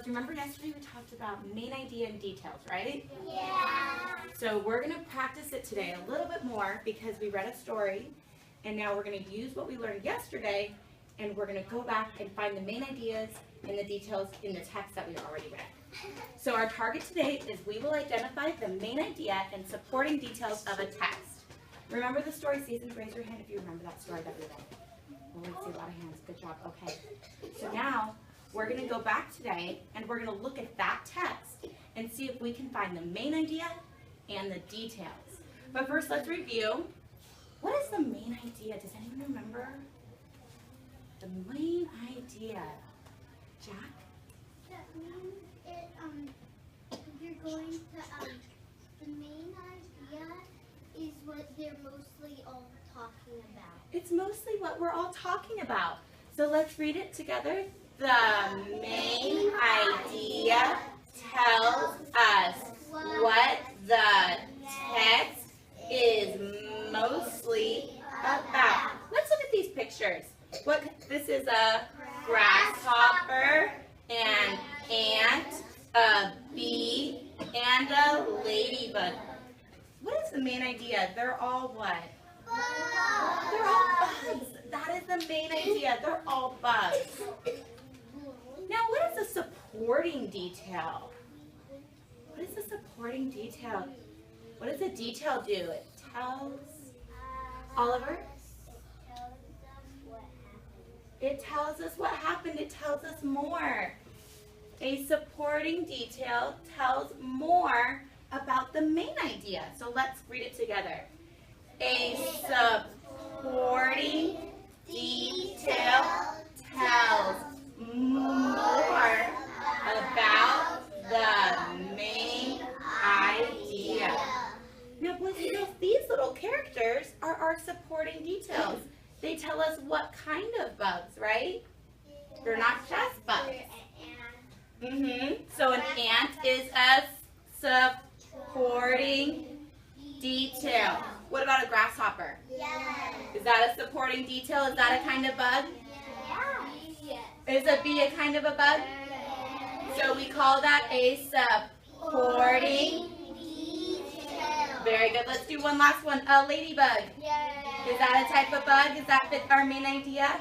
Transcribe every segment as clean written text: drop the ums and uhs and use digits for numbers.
details. Remember yesterday we talked about main idea and details, right? Yeah. So we're going to practice it today a little bit more because we read a story, and now we're going to use what we learned yesterday, and we're going to go back and find the main ideas and the details in the text that we already read. So our target today is we will identify the main idea and supporting details of a text. Remember the story Seasons? Raise your hand if you remember that story that we read. Oh, I see a lot of hands. Good job. Okay. So now we're going to go back today and we're going to look at that text and see if we can find the main idea and the details. But first, let's review. What is the main idea? Does anyone remember? The main idea. Jack? That means you're going to, the main idea is what they're mostly all talking about. It's mostly what we're all talking about. So let's read it together. The main idea tells us what the text is mostly about. Let's look at these pictures. This is a grasshopper, an ant, a bee, and a ladybug. What is the main idea? They're all what? They're all bugs. That is the main idea. They're all bugs. Now, what is a supporting detail? What is a supporting detail? What does a detail do? It tells Oliver? It tells us what happened. It tells us more. A supporting detail tells more about the main idea. So let's read it together. A supporting detail tells more about the main idea. Now, boys and girls, these little characters are our supporting details. They tell us what kind of bugs, right? They're not just bugs. So an ant is a supporting detail. What about a grasshopper? Yes. Is that a supporting detail? Is that a kind of bug? Yes. Is a bee a kind of a bug? So we call that a supporting. Very good. Let's do one last one. A ladybug. Is that a type of bug? Does that fit our main idea?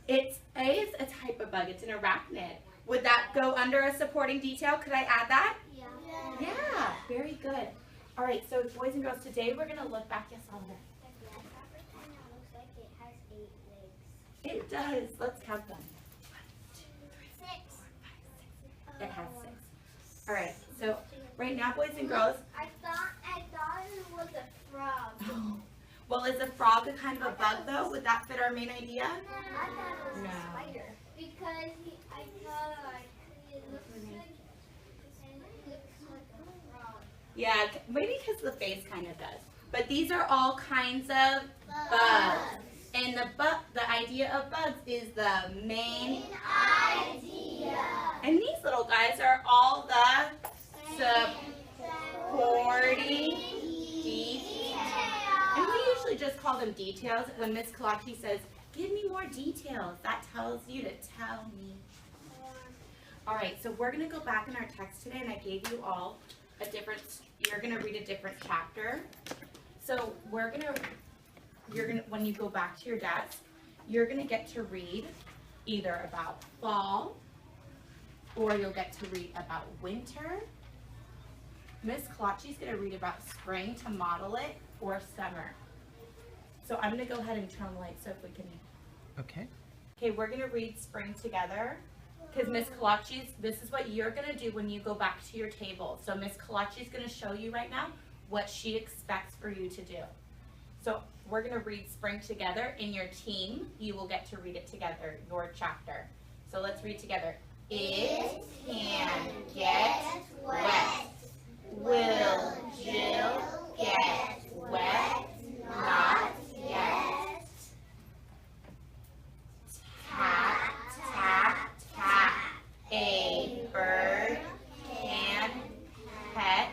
It is a type of bug. It's an arachnid. Would that go under a supporting detail? Could I add that? Yeah. Very good. All right. So boys and girls, today we're going to look back. Yes, Oliver. The grasshopper kind of looks like it has 8 legs. It does. Let's count them. 6. It has 6. All right. So right now, boys and girls. I thought it was a frog. Well, is a frog a kind of a bug, though? Would that fit our main idea? I thought it was No. a spider. Because I thought it looks like a frog. Yeah, maybe because the face kind of does. But these are all kinds of bugs. And the idea of bugs is the main idea. And these little guys are all the supporting details. And we usually just call them details. When Miss Kalachi says, give me more details, that tells you to tell me. All right, so we're going to go back in our text today, and I gave you all you're going to read a different chapter. So when you go back to your desk, you're going to get to read either about fall, or you'll get to read about winter. Miss Kalachi's going to read about spring to model it, or summer. So I'm going to go ahead and turn the light so if we can. Okay. Okay, we're going to read spring together. Because Miss Kalachi's, this is what you're going to do when you go back to your table. So Miss Kalachi's going to show you right now what she expects for you to do. So we're going to read spring together. In your team, you will get to read it together, your chapter. So let's read together. It can get wet. Will Jill get wet? Not yet. Tap, tap, tap. A bird can peck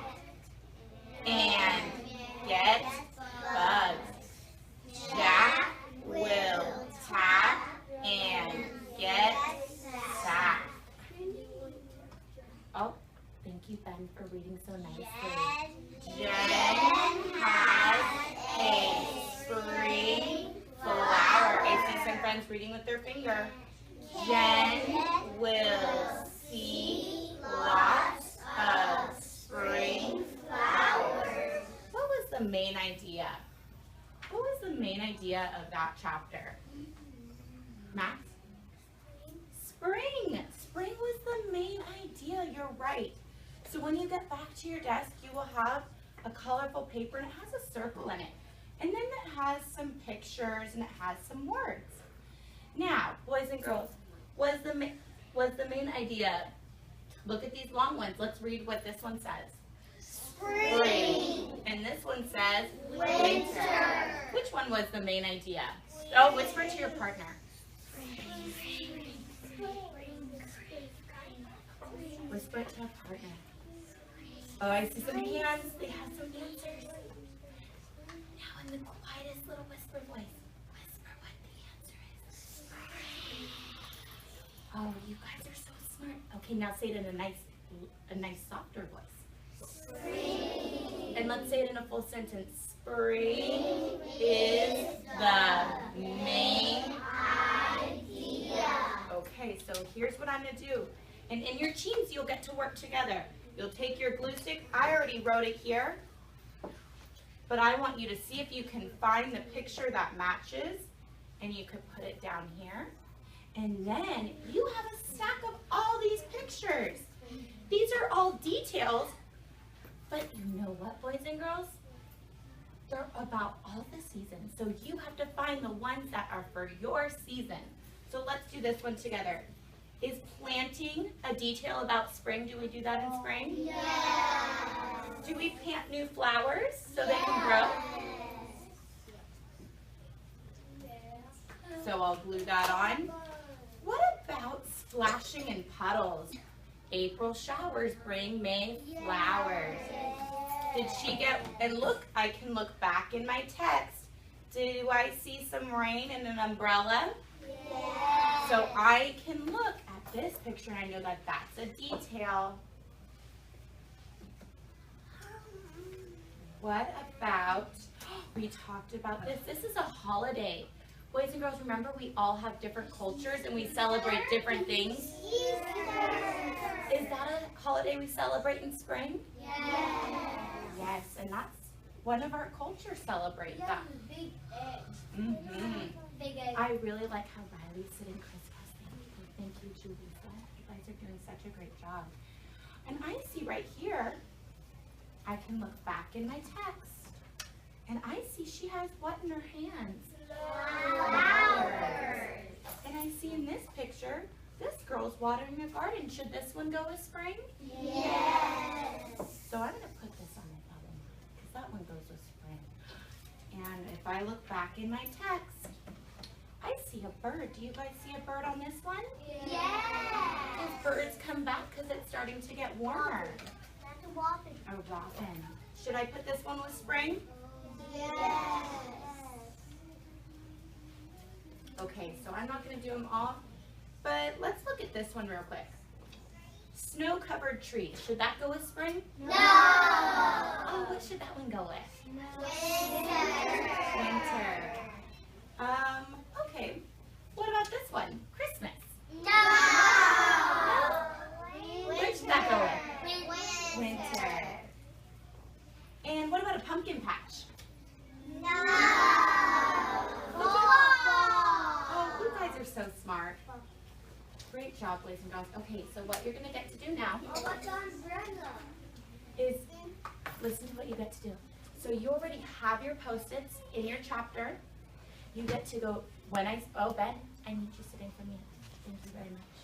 and get bugs. Jack will tap and get Thank you, Ben, for reading so nicely. Jen has a spring flower. I see some friends reading with their finger. Jen will see lots of spring flowers. What was the main idea? What was the main idea of that chapter? Max? Spring. Spring was the main idea. You're right. So when you get back to your desk, you will have a colorful paper and it has a circle in it. And then it has some pictures and it has some words. Now, boys and girls, was the main idea, look at these long ones. Let's read what this one says. Spring. And this one says winter. Which one was the main idea? Oh, whisper to your partner. Whisper it to a partner. Oh, I see some hands. They have some answers. Now in the quietest little whisper voice, whisper what the answer is. Oh, you guys are so smart. Okay, now say it in a nice softer voice. Spring. And let's say it in a full sentence. Spring is the main idea. Okay, so here's what I'm going to do. And in your teams, you'll get to work together. You'll take your glue stick. I already wrote it here. But I want you to see if you can find the picture that matches. And you could put it down here. And then you have a stack of all these pictures. These are all details. But you know what, boys and girls? They're about all the seasons. So you have to find the ones that are for your season. So let's do this one together. Is planting a detail about spring? Do we do that in spring? Yes. Do we plant new flowers so they can grow? Yes. So I'll glue that on. What about splashing in puddles? April showers bring May flowers. Did she get, and look, I can look back in my text. Do I see some rain and an umbrella? Yes. So I can look at this picture and I know that that's a detail. What about, we talked about this. This is a holiday. Boys and girls, remember we all have different cultures and we celebrate different things. Is that a holiday we celebrate in spring? Yes. Yes, and that's one of our cultures celebrate that. Big egg. Mm-hmm. Big egg. I really like how Riley's sitting crisscross. Thank you, Julissa. You guys are doing such a great job. And I see right here, I can look back in my text. And I see she has what in her hands? Flowers. And I see in this picture, this girl's watering a garden. Should this one go with spring? Yes. So I'm going to put this on the bottom because that one goes with spring. And if I look back in my text, I see a bird. Do you guys see a bird on this one? Yes. Because birds come back because it's starting to get warmer. That's a robin. A robin. Should I put this one with spring? Yes. Okay, so I'm not going to do them all, but let's look at this one real quick. Snow-covered trees. Should that go with spring? No. Oh, what should that one go with? Winter. Winter. Okay. What about this one? Christmas. No. Where should that go with? Winter. And what about a pumpkin patch? No. Oh, you guys are so smart. Great job, boys and girls. Okay, so what you're going to get to do now is listen to what you get to do. So you already have your Post-its in your chapter. You get to go, Ben, I need you sitting for me. Thank you very much.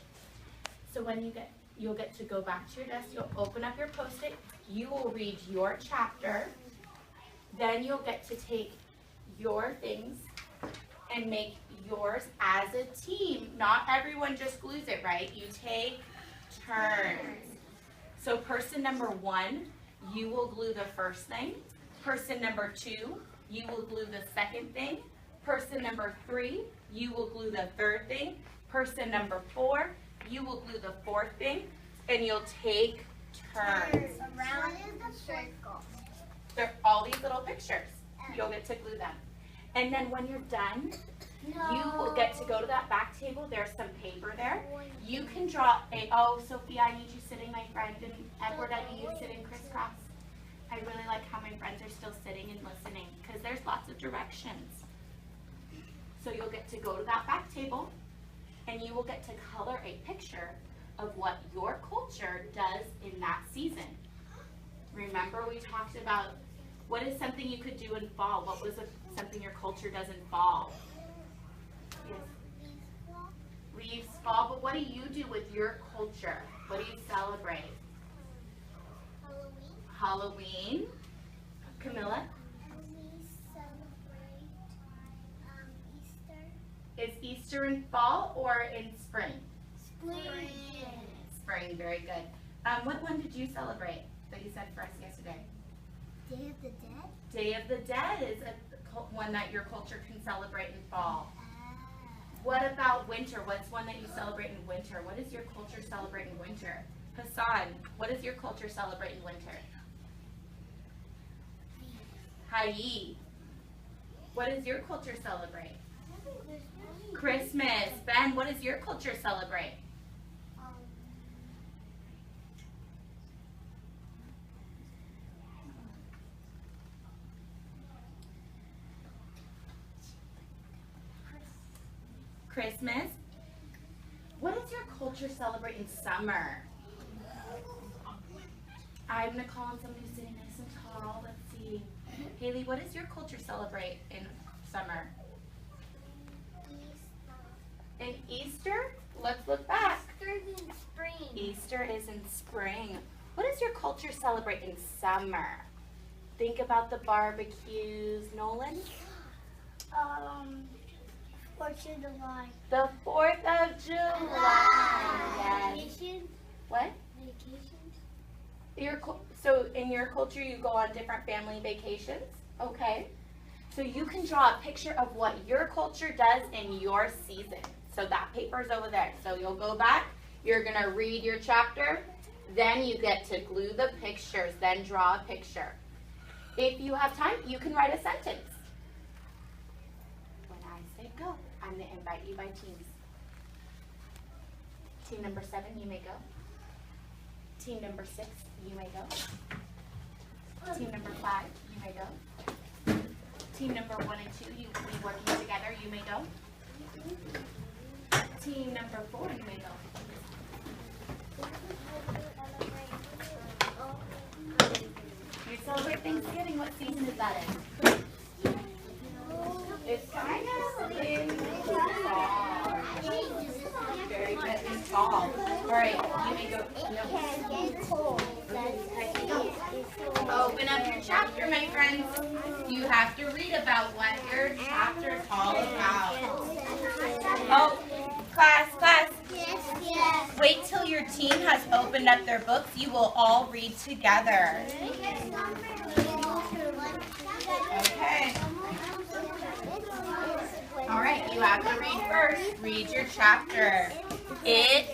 So when you'll get to go back to your desk, you'll open up your Post-it, you will read your chapter, then you'll get to take your things and make yours as a team. Not everyone just glues it, right? You take turns. So person number 1, you will glue the first thing. Person number 2, you will glue the second thing. Person number 3, you will glue the third thing. Person number 4, you will glue the fourth thing. And you'll take turns. Around the circle. They're all these little pictures. You'll get to glue them. And then when you're done, you will get to go to that back table. There's some paper there. You can draw oh, Sophia, I need you sitting, my friend, and Edward, I need you sitting crisscross. I really like how my friends are still sitting and listening because there's lots of directions. So you'll get to go to that back table and you will get to color a picture of what your culture does in that season. Remember we talked about what is something you could do in fall? What was something your culture does in fall? Yes. Leaves fall, but what do you do with your culture? What do you celebrate? Halloween. Camilla? We celebrate Easter. Is Easter in fall or in spring? Spring. Spring, very good. What one did you celebrate that you said for us yesterday? Day of the Dead. Day of the Dead is one that your culture can celebrate in fall. What about winter? What's one that you celebrate in winter? What does your culture celebrate in winter? Hassan, what does your culture celebrate in winter? Hayi. What does your culture celebrate? Christmas. Ben, what does your culture celebrate? Christmas. What does your culture celebrate in summer? I'm going to call on somebody who's sitting nice and tall. Let's see. Haley, what does your culture celebrate in summer? In Easter? Let's look back. Easter's in spring. Easter is in spring. What does your culture celebrate in summer? Think about the barbecues. Nolan? 4th of July. The 4th of July. Yes. Vacation. What? Vacations. So in your culture you go on different family vacations? Okay. So you can draw a picture of what your culture does in your season. So that paper's over there. So you'll go back, you're going to read your chapter, then you get to glue the pictures, then draw a picture. If you have time, you can write a sentence. When I say go, I'm going to invite you by teams. Team number 7, you may go. Team number 6, you may go. Team number 5, you may go. Team number 1 and 2, you will be working together, you may go. Team number 4, you may go. You celebrate Thanksgiving, what season is that in? It's kind of in fall. Very good, in fall. All right, you may go. No. Open up your chapter, my friends. You have to read about what your chapter is all about. Oh, class. Yes. Wait till your team has opened up their books. You will all read together. Okay. All right, you have to read first. Read your chapter. It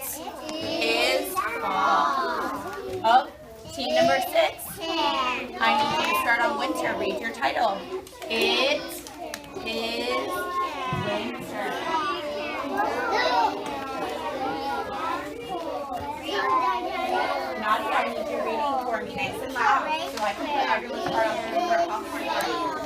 is fall. Oh, team number 6. I need you to start on winter. Read your title. It is winter. Nadia, I need you reading for me nice and loud so I can put everyone's part on the popcorn party.